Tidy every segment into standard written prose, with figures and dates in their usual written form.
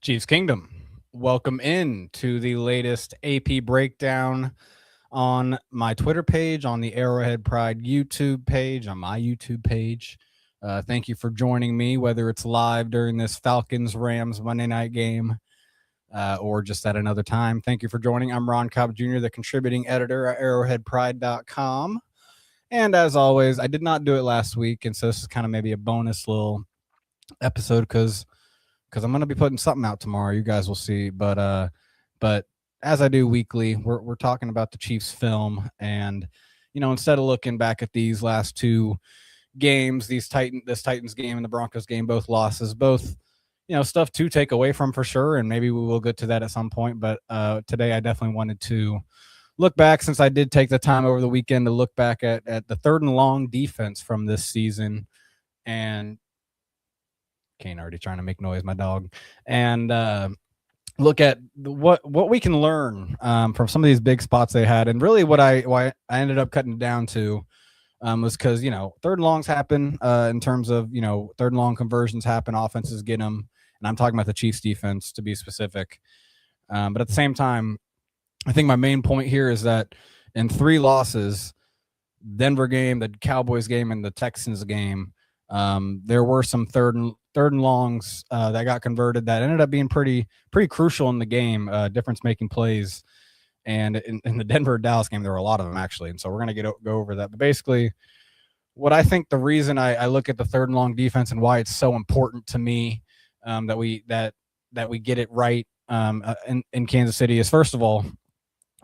Chiefs Kingdom, welcome in to the latest AP breakdown on my Twitter page, on the Arrowhead Pride YouTube page, on my YouTube page. Thank you for joining me, whether it's live during this Falcons-Rams Monday night game or just at another time. Thank you for joining. I'm Ron Kopp Jr., the contributing editor at arrowheadpride.com. And as always, I did not do it last week, and so this is kind of maybe a bonus little episode because I'm going to be putting something out tomorrow. You guys will see. But as I do weekly, we're talking about the Chiefs film. And, instead of looking back at these last two games, this Titans game and the Broncos game, both losses, both, stuff to take away from for sure. And maybe we will get to that at some point. But today I definitely wanted to look back, since I did take the time over the weekend to look back at the third and long defense from this season. And Kane already trying to make noise, my dog, and look at what we can learn from some of these big spots they had. And really why I ended up cutting it down to was because, third and longs happen in terms of, third and long conversions happen, offenses get them. And I'm talking about the Chiefs defense to be specific. But at the same time, I think my main point here is that in three losses, Denver game, the Cowboys game, and the Texans game, there were some third and longs that got converted that ended up being pretty crucial in the game, difference-making plays. And in the Denver-Dallas game, there were a lot of them, actually. And so we're going to go over that. But basically, what I think the reason I look at the third and long defense and why it's so important to me that we get it right in Kansas City is, first of all,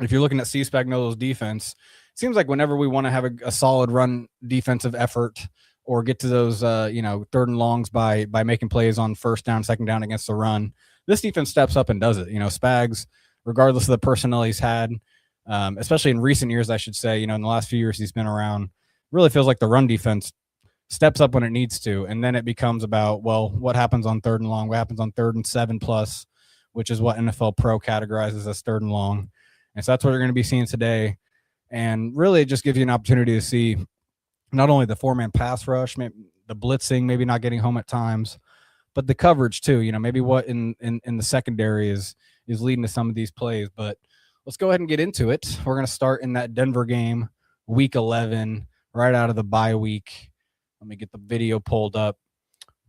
if you're looking at C. Spagnuolo's defense, it seems like whenever we want to have a solid run defensive effort or get to those, third and longs by making plays on first down, second down against the run, this defense steps up and does it. Spags, regardless of the personnel he's had, especially in recent years, I should say, in the last few years he's been around, really feels like the run defense steps up when it needs to. And then it becomes about, well, what happens on third and long? What happens on 3rd and 7+, which is what NFL Pro categorizes as third and long. And so that's what we're going to be seeing today. And really it just gives you an opportunity to see not only the 4-man pass rush, maybe the blitzing, maybe not getting home at times, but the coverage too. Maybe what in the secondary is leading to some of these plays. But let's go ahead and get into it. We're going to start in that Denver game, week 11, right out of the bye week. Let me get the video pulled up.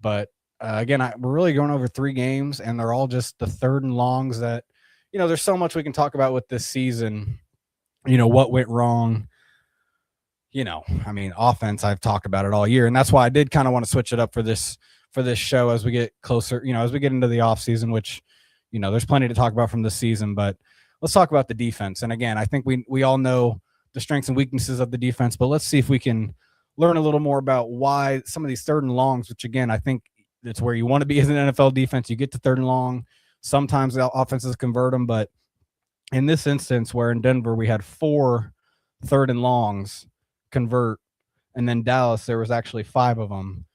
But again, we're really going over 3 games, and they're all just the third and longs that, there's so much we can talk about with this season. What went wrong. Offense, I've talked about it all year. And that's why I did kind of want to switch it up for this show as we get closer, as we get into the off season, which, there's plenty to talk about from this season, but let's talk about the defense. And again, I think we all know the strengths and weaknesses of the defense, but let's see if we can learn a little more about why some of these third and longs, which again, I think it's where you want to be as an NFL defense. You get to third and long. Sometimes the offenses convert them, but in this instance where in Denver we had 4 third and longs convert, and then Dallas there was actually 5 of them,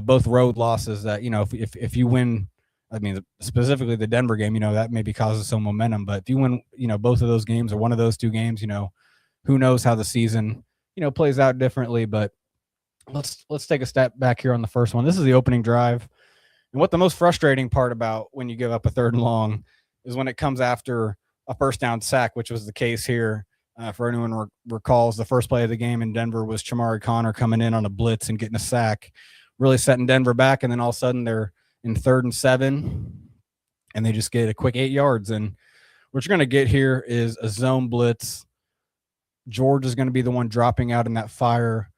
both road losses that, if you win, specifically the Denver game, that maybe causes some momentum, but if you win, both of those games or one of those 2 games, who knows how the season, plays out differently. But let's take a step back here on the first one. This is the opening drive. And what the most frustrating part about when you give up a third and long is when it comes after a first down sack, which was the case here. For anyone recalls, the first play of the game in Denver was Chamari Connor coming in on a blitz and getting a sack, really setting Denver back. And then all of a sudden they're in 3rd and 7, and they just get a quick 8 yards. And what you're going to get here is a zone blitz. George is going to be the one dropping out in that fire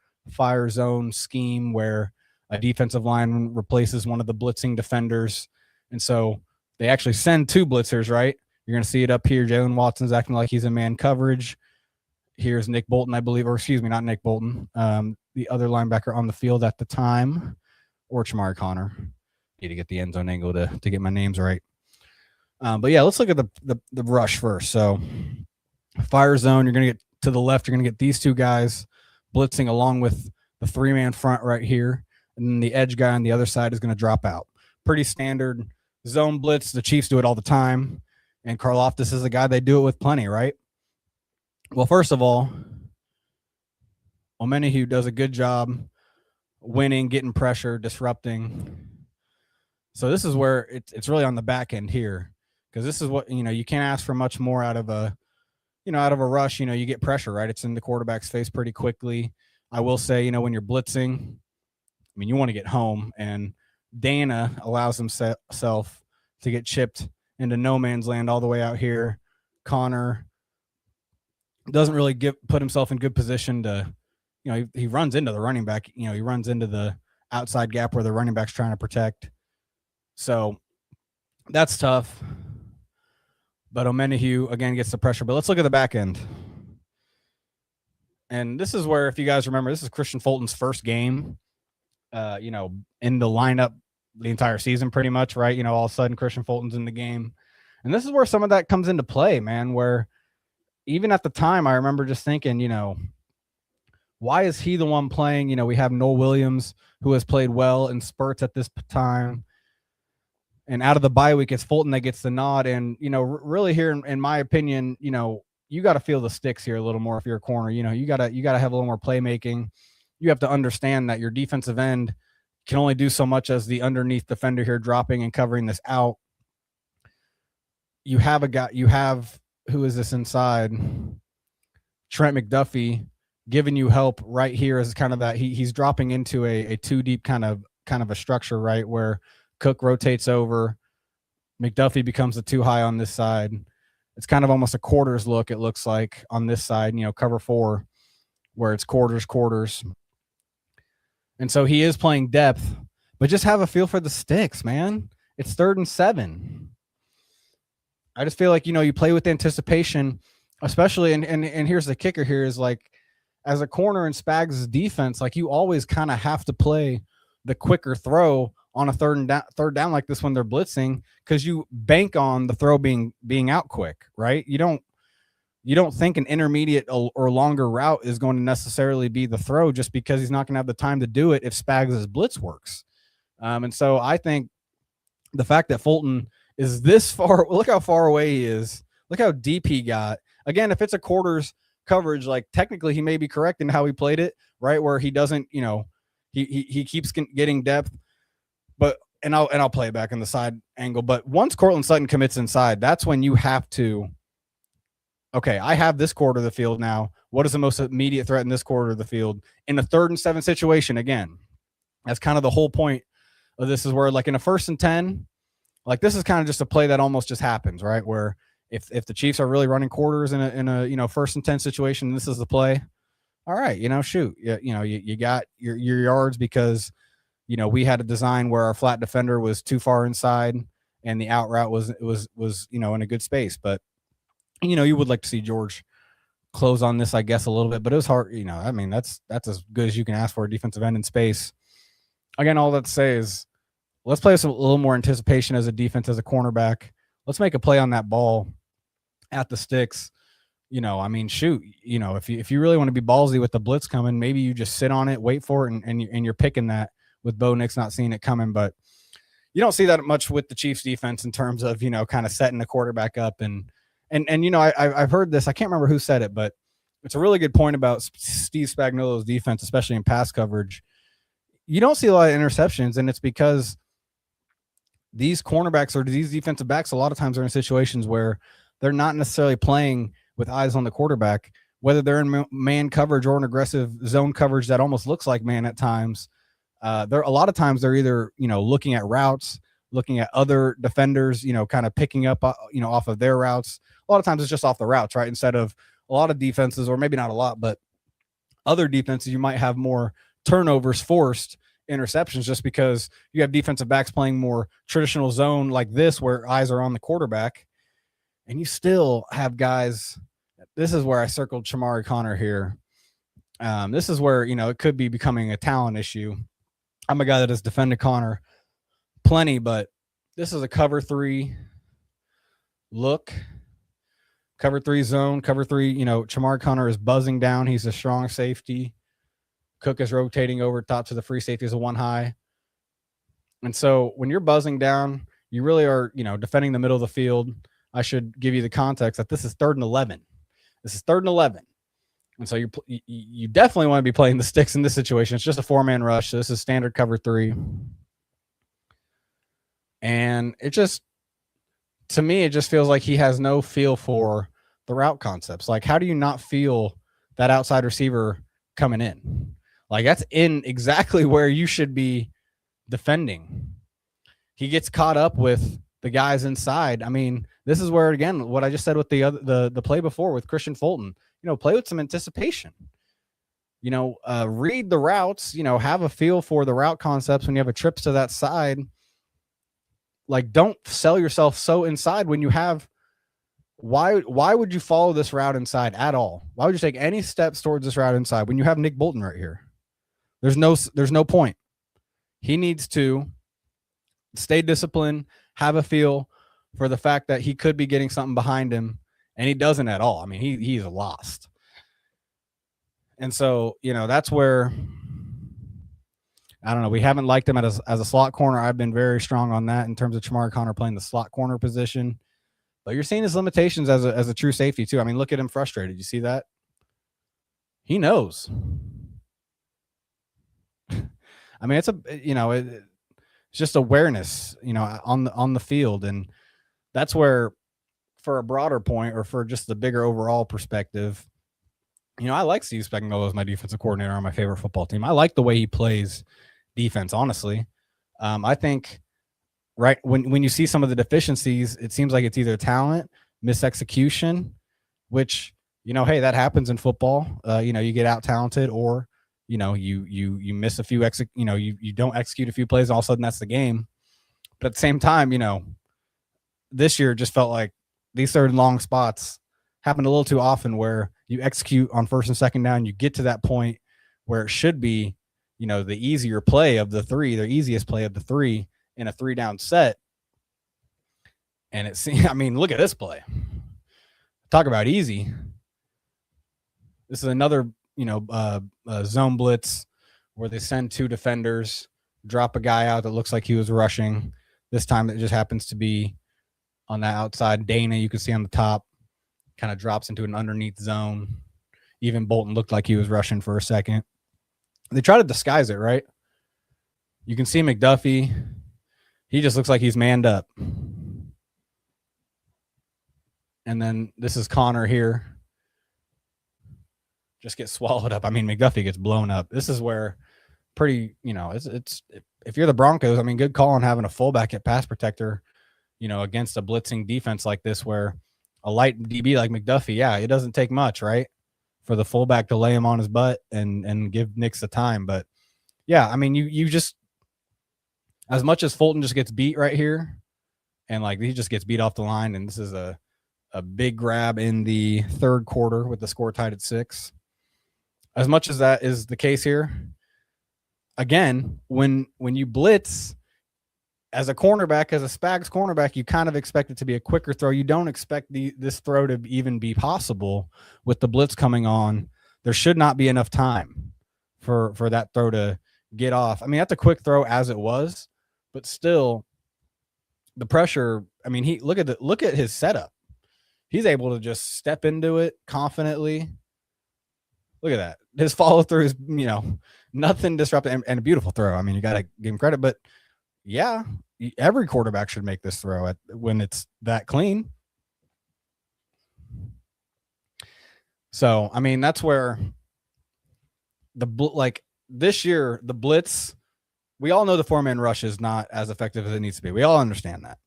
zone scheme where a defensive line replaces one of the blitzing defenders. And so they actually send 2 blitzers, right? You're going to see it up here. Jalen Watson's acting like he's in man coverage. Here's Nick Bolton, I believe, or excuse me, not Nick Bolton, the other linebacker on the field at the time, or Chamari Connor. Need to get the end zone angle to get my names right. But yeah, let's look at the rush first. So fire zone, you're going to get to the left. You're going to get these 2 guys blitzing along with the 3-man front right here. And then the edge guy on the other side is going to drop out. Pretty standard zone blitz. The Chiefs do it all the time. And Karlaftis is a guy they do it with plenty, right? Well, first of all, Omenihu does a good job winning, getting pressure, disrupting. So this is where it's really on the back end here, because this is what, you can't ask for much more out of a rush. You get pressure, right? It's in the quarterback's face pretty quickly. I will say, when you're blitzing, I mean, you want to get home, and Dana allows himself to get chipped into no man's land all the way out here. Connor doesn't really put himself in good position to, he runs into the running back. He runs into the outside gap where the running back's trying to protect. So that's tough. But O'Menahue, again, gets the pressure. But let's look at the back end. And this is where, if you guys remember, this is Christian Fulton's first game, in the lineup the entire season pretty much, right? All of a sudden Christian Fulton's in the game. And this is where some of that comes into play, man, where even at the time I remember just thinking, why is he the one playing? We have Noel Williams, who has played well in spurts at this time. And out of the bye week, it's Fulton that gets the nod. And, really here, in my opinion, you got to feel the sticks here a little more if you're a corner. You got to have a little more playmaking. You have to understand that your defensive end can only do so much as the underneath defender here, dropping and covering this out. You have a guy, who is this inside? Trent McDuffie giving you help right here as kind of that. He's dropping into a two deep kind of a structure, right? Where Cook rotates over, McDuffie becomes the too high on this side. It's kind of almost a quarters look, it looks like, on this side, cover 4, where it's quarters. And so he is playing depth, but just have a feel for the sticks, man. It's 3rd and 7. I just feel like, you play with anticipation, especially, and here's the kicker here is, like, as a corner in Spags' defense, like, you always kind of have to play the quicker throw on a third down like this when they're blitzing, because you bank on the throw being out quick, right? You don't think an intermediate or longer route is going to necessarily be the throw, just because he's not going to have the time to do it if Spags' blitz works. And so I think the fact that Fulton is this far, look how far away he is. Look how deep he got. Again, if it's a quarters coverage, like, technically he may be correct in how he played it, right? Where he doesn't, he keeps getting depth. But I'll play it back in the side angle. But once Cortland Sutton commits inside, that's when you have to, okay, I have this quarter of the field now. What is the most immediate threat in this quarter of the field? In a 3rd and 7 situation, again, that's kind of the whole point of this, is where, like, in a 1st and 10, like, this is kind of just a play that almost just happens, right? Where if the Chiefs are really running quarters in a 1st and 10 situation, this is the play. All right, shoot, you got your yards, because we had a design where our flat defender was too far inside and the out route was in a good space. But, you would like to see George close on this, I guess, a little bit, but it was hard. I mean, that's as good as you can ask for a defensive end in space. Again, all that to say is, let's play with a little more anticipation as a defense, as a cornerback. Let's make a play on that ball at the sticks. I mean, shoot, if you really want to be ballsy with the blitz coming, maybe you just sit on it, wait for it, and you're picking that, with Bo Nix not seeing it coming. But you don't see that much with the Chiefs defense in terms of, kind of setting the quarterback up. And I've heard this, I can't remember who said it, but it's a really good point about Steve Spagnuolo's defense, especially in pass coverage. You don't see a lot of interceptions, and it's because these cornerbacks or these defensive backs a lot of times are in situations where they're not necessarily playing with eyes on the quarterback, whether they're in man coverage or an aggressive zone coverage that almost looks like man at times. They're a lot of times they're either, looking at routes, looking at other defenders, kind of picking up, off of their routes. A lot of times it's just off the routes, right? Instead of a lot of defenses, or maybe not a lot, but other defenses, you might have more turnovers, forced interceptions, just because you have defensive backs playing more traditional zone like this, where eyes are on the quarterback, and you still have guys. This is where I circled Shamari Connor here. This is where, it could be becoming a talent issue. I'm a guy that has defended Connor plenty, but this is a cover 3 look, cover 3 zone, cover 3. Shamari Connor is buzzing down. He's a strong safety. Cook is rotating over top to the free safety as a 1 high. And so when you're buzzing down, you really are, defending the middle of the field. I should give you the context that this is 3rd and 11. This is 3rd and 11. And so you definitely want to be playing the sticks in this situation. It's just a 4-man rush. So this is standard cover 3. And to me, it just feels like he has no feel for the route concepts. Like, how do you not feel that outside receiver coming in? Like, that's in exactly where you should be defending. He gets caught up with the guys inside. I mean, this is where, again, what I just said with the play before with Christian Fulton, play with some anticipation. Read the routes, have a feel for the route concepts when you have a trips to that side. Like, don't sell yourself so inside when you have why would you follow this route inside at all? Why would you take any steps towards this route inside when you have Nick Bolton right here? There's no point. He needs to stay disciplined, have a feel for the fact that he could be getting something behind him, and he doesn't at all. I mean, he's lost. And so, that's where, I don't know, we haven't liked him as a slot corner. I've been very strong on that in terms of Chamari Connor playing the slot corner position. But you're seeing his limitations as a true safety, too. I mean, look at him frustrated. You see that? He knows. I mean, it's just awareness, on the field. And that's where, for a broader point or for just the bigger overall perspective, I like Steve Spagnuolo as my defensive coordinator on my favorite football team. I like the way he plays defense, honestly. I think right when you see some of the deficiencies, it seems like it's either talent, misexecution, which, hey, that happens in football. You get out talented, or you miss a few you don't execute a few plays, and all of a sudden that's the game. But at the same time, this year just felt like these third and long spots happened a little too often, where you execute on first and second down, you get to that point where it should be, the easier play of the three, the easiest play of the three in a 3-down set. And I mean, look at this play. Talk about easy. This is another, zone blitz where they send 2 defenders, drop a guy out that looks like he was rushing. This time it just happens to be on that outside. Dana, you can see on the top, kind of drops into an underneath zone. Even Bolton looked like he was rushing for a second. They try to disguise it, right? You can see McDuffie. He just looks like he's manned up. And then this is Connor here. Just gets swallowed up. I mean, McDuffie gets blown up. This is where it's if you're the Broncos, I mean, good call on having a fullback at pass protector, against a blitzing defense like this, where a light DB like McDuffie, yeah, it doesn't take much, right, for the fullback to lay him on his butt and give Nix the time. But yeah, I mean, you just, as much as Fulton just gets beat right here, and like he just gets beat off the line, and this is a big grab in the third quarter with the score tied at 6. As much as that is the case here, again, when you blitz as a cornerback, as a Spags cornerback, you kind of expect it to be a quicker throw. You don't expect this throw to even be possible with the blitz coming on. There should not be enough time for that throw to get off. I mean, that's a quick throw as it was, but still the pressure. I mean, look at his setup. He's able to just step into it confidently. Look at that. His follow through is, nothing disruptive, and a beautiful throw. I mean, you got to give him credit, but yeah, every quarterback should make this throw when it's that clean. So, I mean, that's where this year, the blitz, we all know the 4-man rush is not as effective as it needs to be. We all understand that.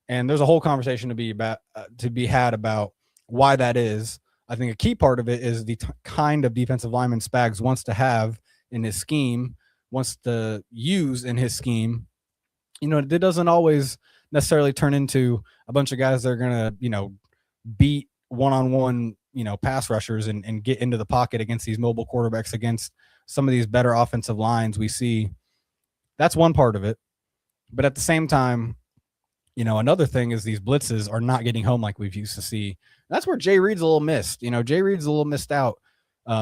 And there's a whole conversation to be had about why that is. I think a key part of it is the kind of defensive lineman Spags wants to have in his scheme, wants to use in his scheme. It doesn't always necessarily turn into a bunch of guys that are going to, beat one-on-one, pass rushers and get into the pocket against these mobile quarterbacks, against some of these better offensive lines we see. That's one part of it. But at the same time, another thing is these blitzes are not getting home like we've used to see. That's where Jay Reed's a little missed. Jay Reed's a little missed out.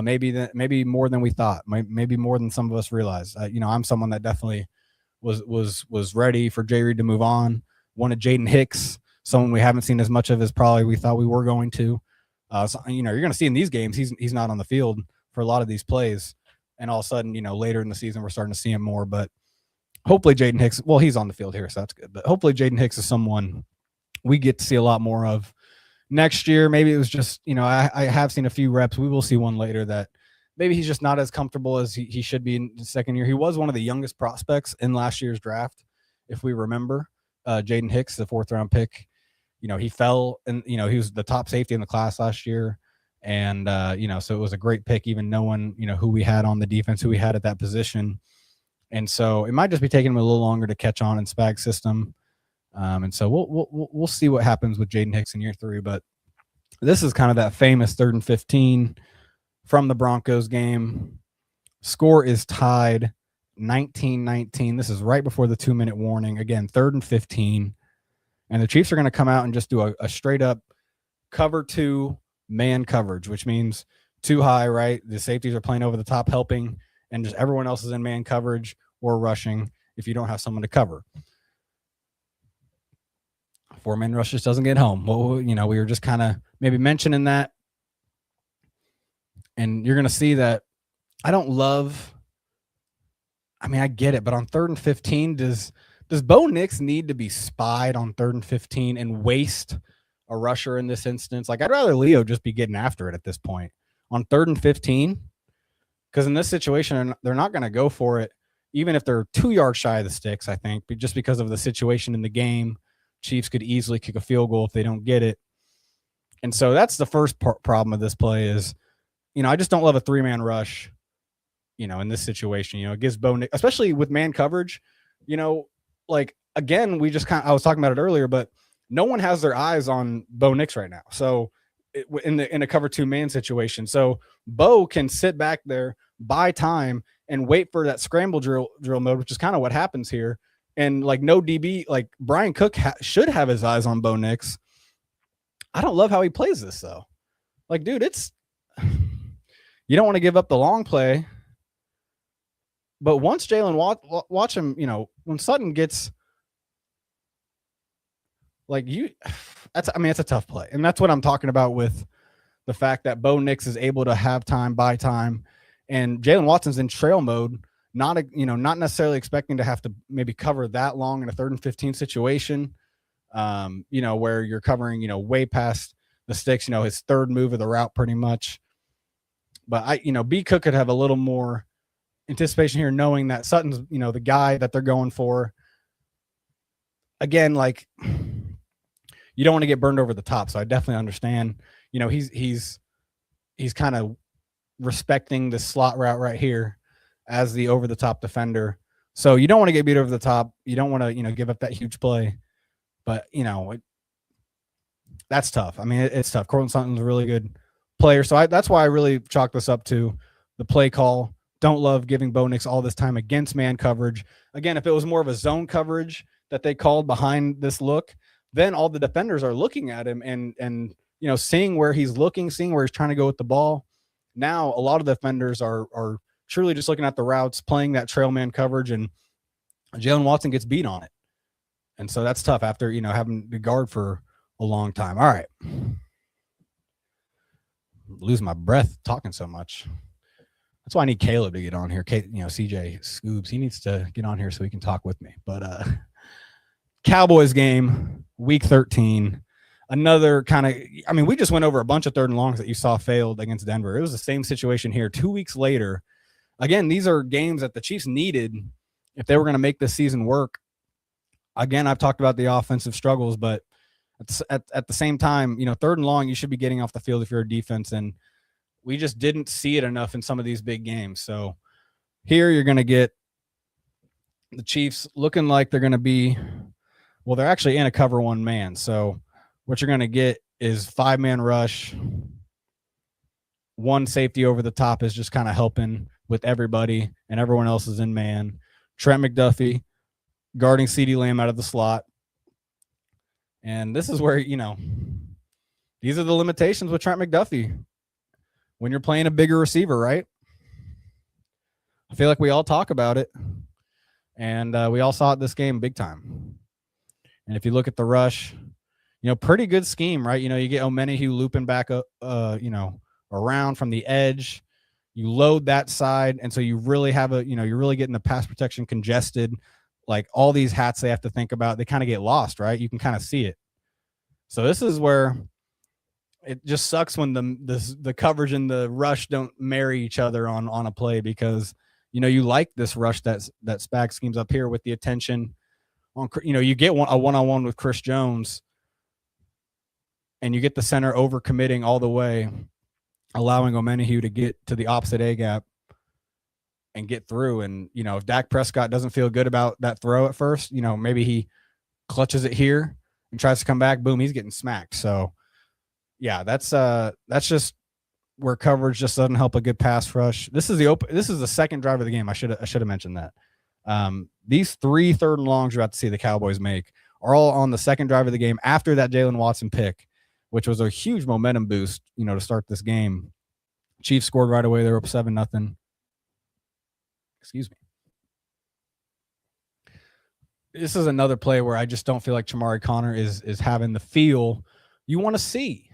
Maybe more than we thought. Maybe more than some of us realize. I'm someone that definitely was ready for Jay Reed to move on. Wanted Jaden Hicks, someone we haven't seen as much of as probably we thought we were going to. So, you're going to see in these games he's not on the field for a lot of these plays, and all of a sudden, later in the season we're starting to see him more. But hopefully Jaden Hicks, well, he's on the field here, so that's good. But hopefully Jaden Hicks is someone we get to see a lot more of next year. Maybe it was just, I have seen a few reps. We will see one later that maybe he's just not as comfortable as he should be in the second year. He was one of the youngest prospects in last year's draft, if we remember. Jaden Hicks, the 4th-round pick, he fell and, he was the top safety in the class last year. And, so it was a great pick, even knowing, who we had on the defense, who we had at that position. And so it might just be taking him a little longer to catch on in Spag's system. And so we'll see what happens with Jaden Hicks in year 3. But this is kind of that famous 3rd and 15 from the Broncos game. Score is tied 19-19. This is right before the 2-minute warning. Again, 3rd and 15. And the Chiefs are going to come out and just do a straight up cover 2 man coverage, which means too high, right? The safeties are playing over the top, helping, and just everyone else is in man coverage or rushing if you don't have someone to cover. 4-man rush just doesn't get home. Well, we were just kind of maybe mentioning that. And you're going to see that I get it, but on 3rd and 15, does Bo Nix need to be spied on 3rd and 15 and waste a rusher in this instance? Like, I'd rather Leo just be getting after it at this point on 3rd and 15. Because in this situation, they're not going to go for it, even if they're 2 yards shy of the sticks, I think, but just because of the situation in the game. Chiefs could easily kick a field goal if they don't get it. And so that's the first problem of this play is, I just don't love a 3-man rush, in this situation. It gives Bo Nix, especially with man coverage, like, again, I was talking about it earlier, but no one has their eyes on Bo Nix right now. So in a cover 2 man situation. So Bo can sit back there, buy time, and wait for that scramble drill mode, which is kind of what happens here. And like no DB, like Brian Cook should have his eyes on Bo Nix. I don't love how he plays this though. Like, dude, you don't want to give up the long play. But once Jalen watch him, when Sutton gets like it's a tough play. And that's what I'm talking about with the fact that Bo Nix is able to have time, buy time, and Jalen Watson's in trail mode, not necessarily expecting to have to maybe cover that long in a 3rd and 15 situation, where you're covering, way past the sticks, his 3rd move of the route pretty much. But B Cook could have a little more anticipation here, knowing that Sutton's, the guy that they're going for. Again, like, you don't want to get burned over the top. So I definitely understand, he's kind of respecting the slot route right here as the over the top defender. So you don't want to get beat over the top. You don't want to, give up that huge play, but that's tough. I mean, it's tough. Courtland Sutton's a really good player. So that's why I really chalk this up to the play call. Don't love giving Bo Nix all this time against man coverage. Again, if it was more of a zone coverage that they called behind this look, then all the defenders are looking at him and seeing where he's looking, seeing where he's trying to go with the ball. Now, a lot of defenders are truly just looking at the routes, playing that trail man coverage, and Jalen Watson gets beat on it. And so that's tough after, having to guard for a long time. All right. Lose my breath talking so much. That's why I need Caleb to get on here. CJ Scoobs, he needs to get on here so he can talk with me. But Cowboys game, week 13. Another kind of, we just went over a bunch of 3rd and longs that you saw failed against Denver. It was the same situation here 2 weeks later. Again, these are games that the Chiefs needed if they were going to make this season work. Again, I've talked about the offensive struggles, but at the same time, 3rd and long, you should be getting off the field if you're a defense. And we just didn't see it enough in some of these big games. So here you're going to get the Chiefs looking like they're going to be, well, they're actually in a cover 1 man. So what you're going to get is 5-man rush. 1 safety over the top is just kind of helping with everybody, and everyone else is in man. Trent McDuffie guarding CeeDee Lamb out of the slot. And this is where, these are the limitations with Trent McDuffie when you're playing a bigger receiver, right? I feel like we all talk about it, and we all saw it this game big time. And if you look at the rush, pretty good scheme, right? You get Omenihu looping back up, around from the edge. You load that side, and so you really have you're really getting the pass protection congested. like all these hats they have to think about, they kind of get lost, right? You can kind of see it. So this is where it just sucks when the coverage and the rush don't marry each other on a play, because you like this rush that Spag schemes up here with the attention on, you get a one-on-one with Chris Jones, and you get the center over committing all the way, allowing Omenihu to get to the opposite A gap and get through. And if Dak Prescott doesn't feel good about that throw at first, maybe he clutches it here and tries to come back, boom, he's getting smacked. So yeah, that's just where coverage just doesn't help a good pass rush. This is the second drive of the game. I should have mentioned that. These 3 3rd and longs you're about to see the Cowboys make are all on the second drive of the game after that Jalen Watson pick, which was a huge momentum boost, to start this game. Chiefs scored right away. They were up 7-0. Excuse me. This is another play where I just don't feel like Chamari Connor is having the feel you want to see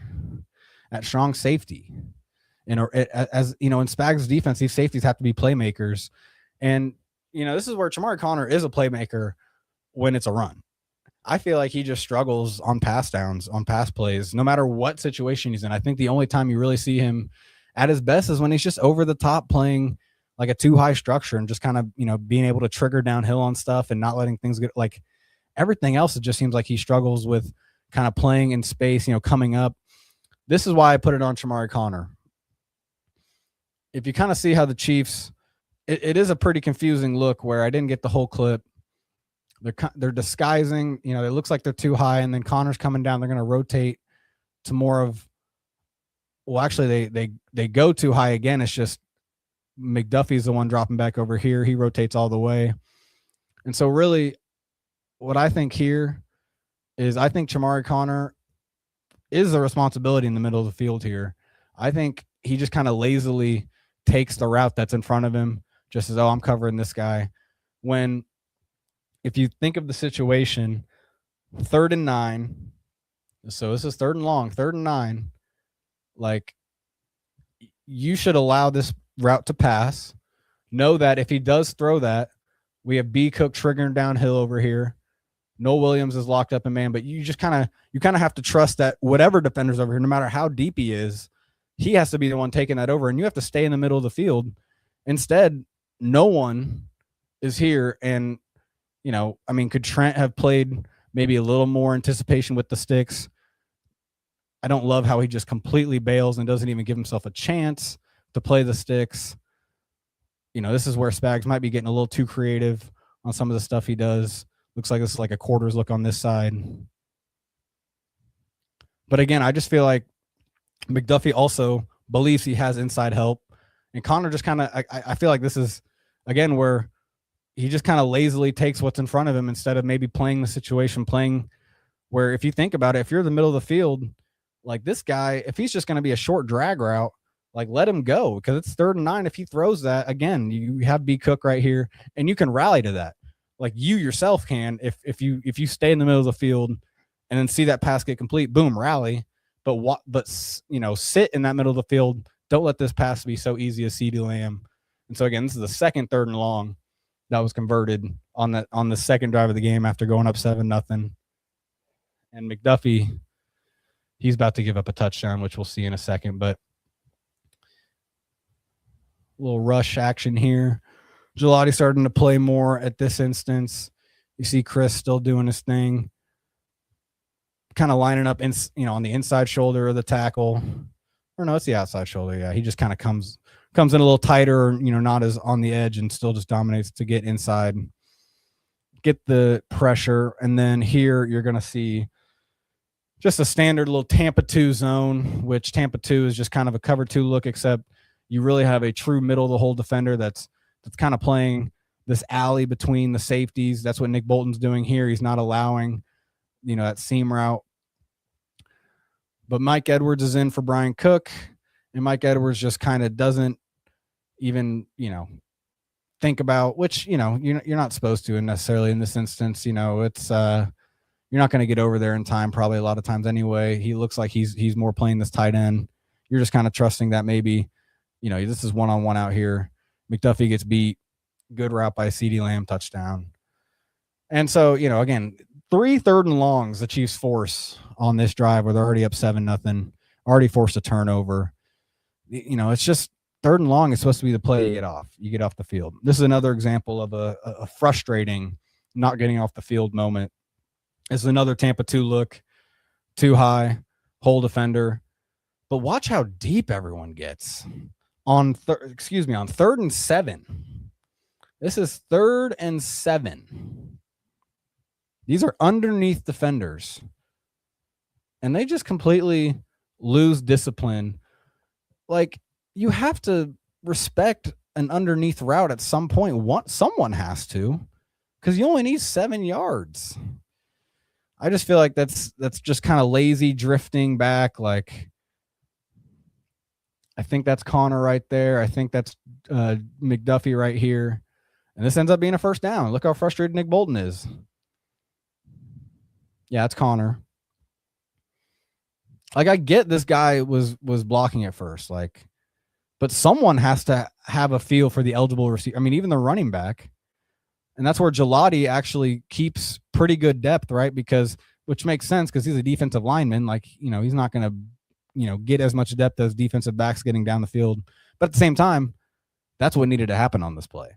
at strong safety. As in Spag's defense, these safeties have to be playmakers. And, this is where Chamari Connor is a playmaker when it's a run. I feel like he just struggles on pass downs, on pass plays, no matter what situation he's in. I think the only time you really see him at his best is when he's just over the top playing like a too high structure and just kind of, being able to trigger downhill on stuff and not letting things get, like, everything else. It just seems like he struggles with kind of playing in space, coming up. This is why I put it on Chamari Connor. If you kind of see how the Chiefs, it is a pretty confusing look where I didn't get the whole clip. They're disguising, it looks like they're too high, and then Connor's coming down. They're going to rotate to more of, well, actually they go too high again. It's just McDuffie's the one dropping back over here. He rotates all the way. And so really what I think here is I think Chamari Connor is the responsibility in the middle of the field here. I think he just kind of lazily takes the route that's in front of him, just as, oh, I'm covering this guy. When, if you think of the situation, 3rd and 9, so this is 3rd and long, 3rd and 9, like, you should allow this route to pass. Know that if he does throw that, we have B Cook triggering downhill over here. Noel Williams is locked up in man, but you kind of have to trust that whatever defender's over here, no matter how deep he is, he has to be the one taking that over, and you have to stay in the middle of the field. Instead, no one is here. And, could Trent have played maybe a little more anticipation with the sticks? I don't love how he just completely bails and doesn't even give himself a chance to play the sticks. This is where Spags might be getting a little too creative on some of the stuff he does. Looks like this is like a quarters look on this side. But again, I just feel like McDuffie also believes he has inside help. And Connor just kind of, I feel like this is, again, where he just kind of lazily takes what's in front of him instead of maybe playing the situation, playing where, if you think about it, if you're in the middle of the field, like this guy, if he's just going to be a short drag route, like, let him go, because it's 3rd and 9. If he throws that, again, you have B Cook right here, and you can rally to that. Like, you yourself can, if you stay in the middle of the field and then see that pass get complete, boom, rally. But sit in that middle of the field. Don't let this pass be so easy as CeeDee Lamb. And so again, this is the second 3rd and long that was converted on the second drive of the game after going up 7-0. And McDuffie, he's about to give up a touchdown, which we'll see in a second, but a little rush action here. Gelati starting to play more at this instance. You see Chris still doing his thing, kind of lining up on the inside shoulder of the tackle. Or no, it's the outside shoulder. Yeah, he just kind of comes in a little tighter, not as on the edge, and still just dominates to get inside, get the pressure. And then here you're going to see just a standard little Tampa 2 zone, which Tampa 2 is just kind of a cover 2 look, except you really have a true middle of the hole defender that's kind of playing this alley between the safeties. That's what Nick Bolton's doing here. He's not allowing, that seam route. But Mike Edwards is in for Brian Cook, and Mike Edwards just kind of doesn't even, think about, which, you're not supposed to necessarily in this instance. It's you're not going to get over there in time probably a lot of times anyway. He looks like he's more playing this tight end. You're just kind of trusting that maybe, this is one-on-one out here. McDuffie gets beat. Good route by CeeDee Lamb, touchdown. And so, again, 3 third and longs the Chiefs force on this drive where they're already up 7-0, already forced a turnover. It's just third and long is supposed to be the play you get off the field. This is another example of a frustrating not getting off the field moment. This is another Tampa 2 look, too high, hole defender. But watch how deep everyone gets on third and 7. This is 3rd and 7. These are underneath defenders. And they just completely lose discipline. Like, you have to respect an underneath route at some point. Someone has to, because you only need 7 yards. I just feel like that's just kind of lazy drifting back. Like, I think that's Connor right there. I think that's McDuffie right here. And this ends up being a first down. Look how frustrated Nick Bolton is. Yeah, it's Connor. Like, I get this guy was blocking at first, like, but someone has to have a feel for the eligible receiver. I mean, even the running back. And that's where Gelati actually keeps pretty good depth, right? Which makes sense because he's a defensive lineman. Like, he's not going to, get as much depth as defensive backs getting down the field. But at the same time, that's what needed to happen on this play.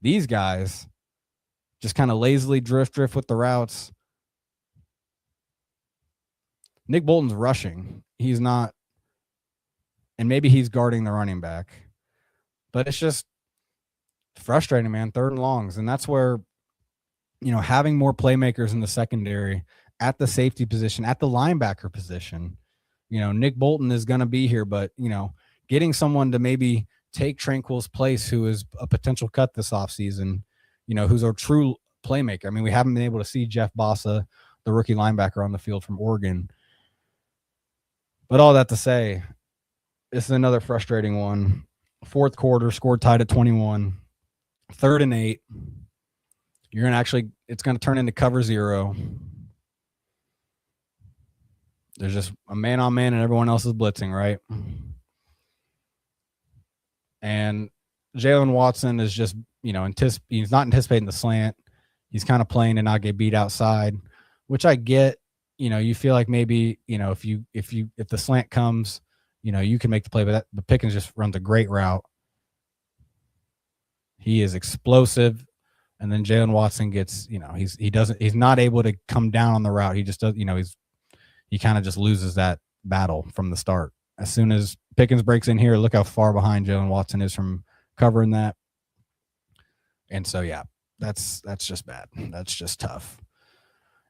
These guys just kind of lazily drift with the routes. Nick Bolton's rushing. He's not, and maybe he's guarding the running back. But it's just frustrating, man. Third and longs. And that's where, having more playmakers in the secondary at the safety position, at the linebacker position, Nick Bolton is going to be here, but, getting someone to maybe take Tranquil's place, who is a potential cut this offseason, who's a true playmaker. I mean, we haven't been able to see Jeff Bossa, the rookie linebacker, on the field from Oregon. But all that to say, this is another frustrating one. Fourth quarter, scored tied at 21. 3rd and 8. It's going to turn into cover 0. There's just a man on man and everyone else is blitzing, right? And Jalen Watson is just, he's not anticipating the slant. He's kind of playing to not get beat outside, which I get. You feel like maybe, if the slant comes, you can make the play, but Pickens just runs a great route. He is explosive. And then Jalen Watson gets, he's not able to come down on the route. He just does, he kind of just loses that battle from the start. As soon as Pickens breaks in here, look how far behind Jalen Watson is from covering that. And so, yeah, that's just bad. That's just tough.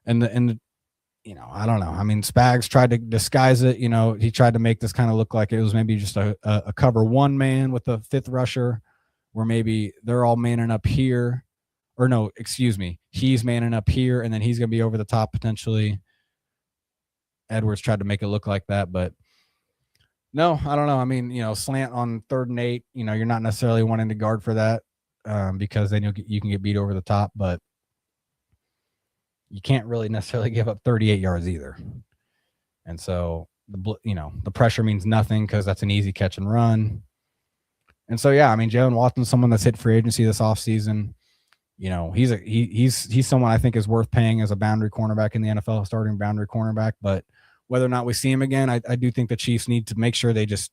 And I don't know. I mean, Spags tried to disguise it. He tried to make this kind of look like it was maybe just a cover 1 man with a 5th rusher, where maybe they're all manning up here. Or no, excuse me. He's manning up here, and then he's going to be over the top potentially. Edwards tried to make it look like that, but no, I don't know. I mean, slant on 3rd and 8, you're not necessarily wanting to guard for that because then you can get beat over the top, but you can't really necessarily give up 38 yards either. And so, the pressure means nothing because that's an easy catch and run. And so, yeah, I mean, Jalen Watson's someone that's hit free agency this offseason. He's someone I think is worth paying as a boundary cornerback in the NFL, starting boundary cornerback. But whether or not we see him again, I do think the Chiefs need to make sure they just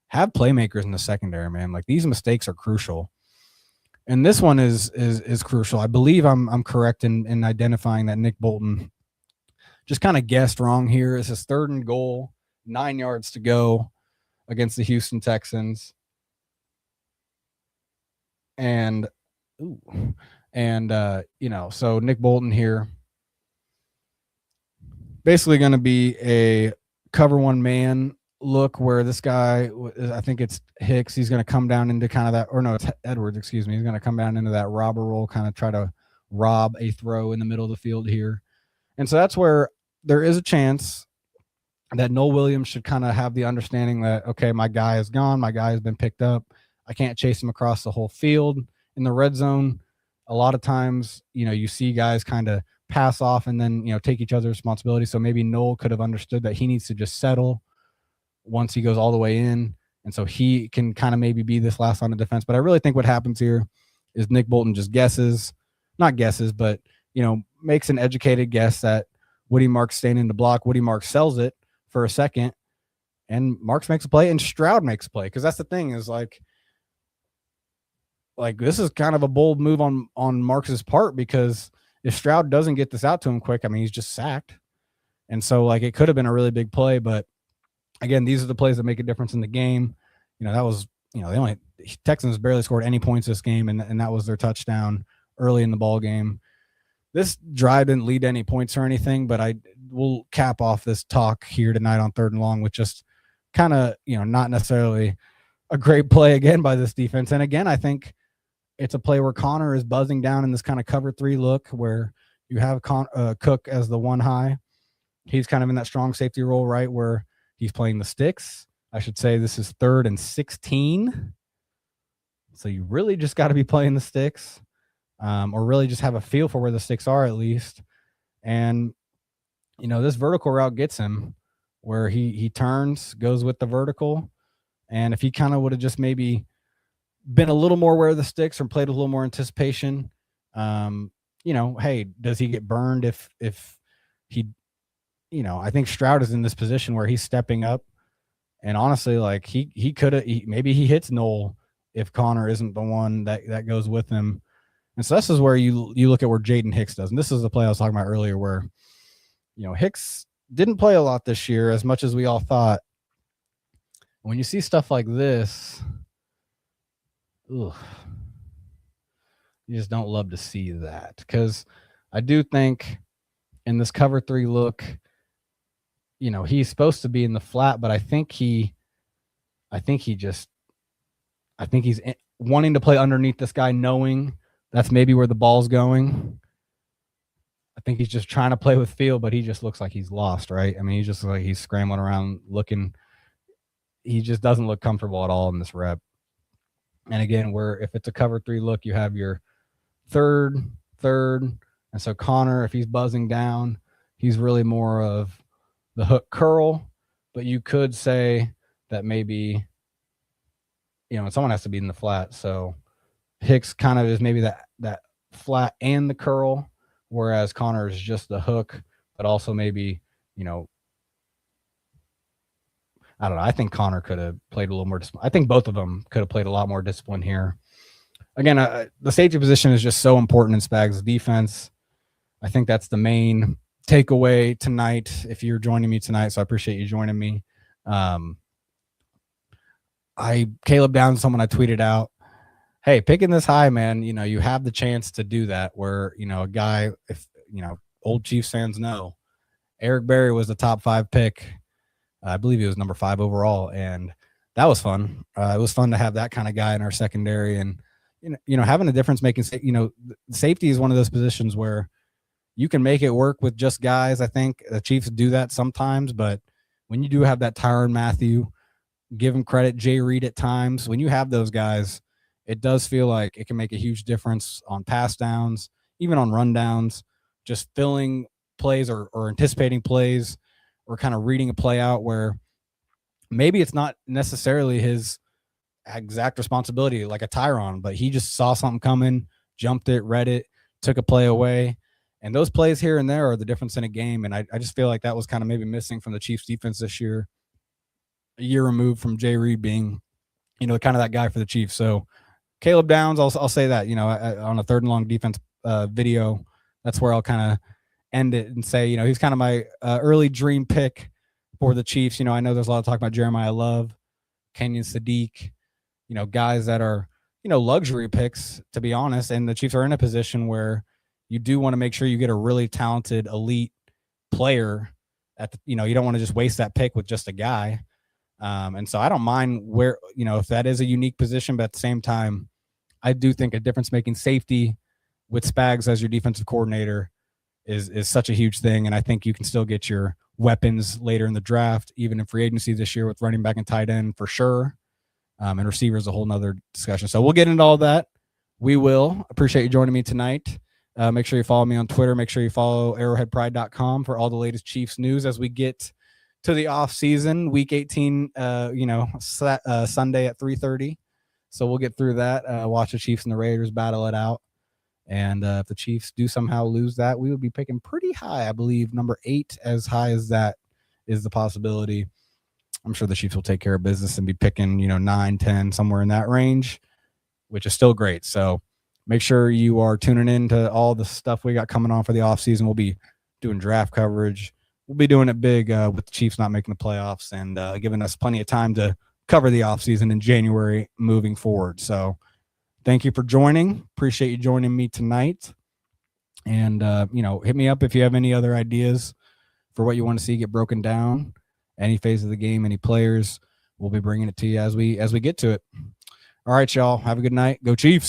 have playmakers in the secondary, man. Like, these mistakes are crucial. And this one is crucial. I believe I'm correct in identifying that Nick Bolton just kind of guessed wrong here. This is 3rd and goal, 9 yards to go against the Houston Texans. And so Nick Bolton here, basically going to be a cover 1 man look where this guy, I think it's Hicks, he's going to come down into kind of that, or no, it's Edwards, excuse me. He's going to come down into that robber roll, kind of try to rob a throw in the middle of the field here. And so that's where there is a chance that Noel Williams should kind of have the understanding that, okay, my guy is gone. My guy has been picked up. I can't chase him across the whole field in the red zone. A lot of times, you see guys kind of pass off and then, take each other's responsibility. So maybe Noel could have understood that he needs to just settle once he goes all the way in. And so he can kind of maybe be this last line of defense. But I really think what happens here is Nick Bolton just not guesses, but, makes an educated guess that Woody Marks staying in the block. Woody Marks sells it for a second, and Marks makes a play, and Stroud makes a play. Because that's the thing is like this is kind of a bold move on Marks's part, because if Stroud doesn't get this out to him quick, I mean, he's just sacked. And so like it could have been a really big play, but again, these are the plays that make a difference in the game. That was, Texans barely scored any points this game, and that was their touchdown early in the ball game. This drive didn't lead to any points or anything, but I will cap off this talk here tonight on 3rd and long with just kind of, not necessarily a great play again by this defense. And again, I think it's a play where Connor is buzzing down in this kind of cover 3 look where you have Cook as the one high. He's kind of in that strong safety role, right, where he's playing the sticks. I should say this is 3rd and 16. So you really just got to be playing the sticks. Or really just have a feel for where the sticks are at least. And, this vertical route gets him where he turns, goes with the vertical. And if he kind of would have just maybe been a little more aware of the sticks or played a little more anticipation, hey, does he get burned if he, I think Stroud is in this position where he's stepping up. And honestly, like he could have, maybe he hits Noel if Connor isn't the one that goes with him. And so this is where you look at where Jaden Hicks does. And this is the play I was talking about earlier where, Hicks didn't play a lot this year as much as we all thought. When you see stuff like this, you just don't love to see that. Because I do think in this cover 3 look, he's supposed to be in the flat, but I think he's wanting to play underneath this guy, knowing that's maybe where the ball's going. I think he's just trying to play with feel, but he just looks like he's lost, right? I mean, he's just like he's scrambling around looking. He just doesn't look comfortable at all in this rep. And again, if it's a cover 3 look, you have your third. And so Connor, if he's buzzing down, he's really more of the hook curl. But you could say that maybe, someone has to be in the flat. So Hicks kind of is maybe that flat and the curl, whereas Connor is just the hook, but also maybe, I don't know. I think Connor could have played a little more discipline. I think both of them could have played a lot more discipline here. Again, the safety position is just so important in Spags' defense. I think that's the main takeaway tonight if you're joining me tonight, so I appreciate you joining me. Caleb Downs, someone I tweeted out, hey, picking this high, man, you have the chance to do that where, a guy, if, old Chiefs fans know, Eric Berry was the top 5 pick. I believe he was number 5 overall, and that was fun. It was fun to have that kind of guy in our secondary, and, having a difference making, safety is one of those positions where you can make it work with just guys. I think the Chiefs do that sometimes, but when you do have that Tyrann Mathieu, give him credit, Jay Reed at times, when you have those guys, it does feel like it can make a huge difference on pass downs, even on run downs, just filling plays or anticipating plays or kind of reading a play out where maybe it's not necessarily his exact responsibility like a Tyrann, but he just saw something coming, jumped it, read it, took a play away. And those plays here and there are the difference in a game. And I just feel like that was kind of maybe missing from the Chiefs defense this year, a year removed from Jay Reed being, kind of that guy for the Chiefs. So Caleb Downs, I'll say that, on a 3rd and long defense video, that's where I'll kind of end it and say, he's kind of my early dream pick for the Chiefs. I know there's a lot of talk about Jeremiah Love, Kenyon Sadiq, guys that are, luxury picks, to be honest. And the Chiefs are in a position where you do want to make sure you get a really talented elite player at the, you don't want to just waste that pick with just a guy. And so I don't mind where, if that is a unique position, but at the same time, I do think a difference-making safety with Spags as your defensive coordinator is such a huge thing. And I think you can still get your weapons later in the draft, even in free agency this year with running back and tight end for sure. And receiver is a whole nother discussion. So we'll get into all that. We will. Appreciate you joining me tonight. Make sure you follow me on Twitter. Make sure you follow arrowheadpride.com for all the latest Chiefs news as we get to the off season, week 18, Sunday at 3:30. So we'll get through that. Watch the Chiefs and the Raiders battle it out. And if the Chiefs do somehow lose that, we would be picking pretty high. I believe number 8, as high as that is the possibility. I'm sure the Chiefs will take care of business and be picking, 9, 10, somewhere in that range, which is still great. So make sure you are tuning in to all the stuff we got coming on for the offseason. We'll be doing draft coverage. We'll be doing it big with the Chiefs not making the playoffs and giving us plenty of time to cover the offseason in January moving forward. So thank you for joining. Appreciate you joining me tonight. And, hit me up if you have any other ideas for what you want to see get broken down, any phase of the game, any players. We'll be bringing it to you as we get to it. All right, y'all. Have a good night. Go Chiefs.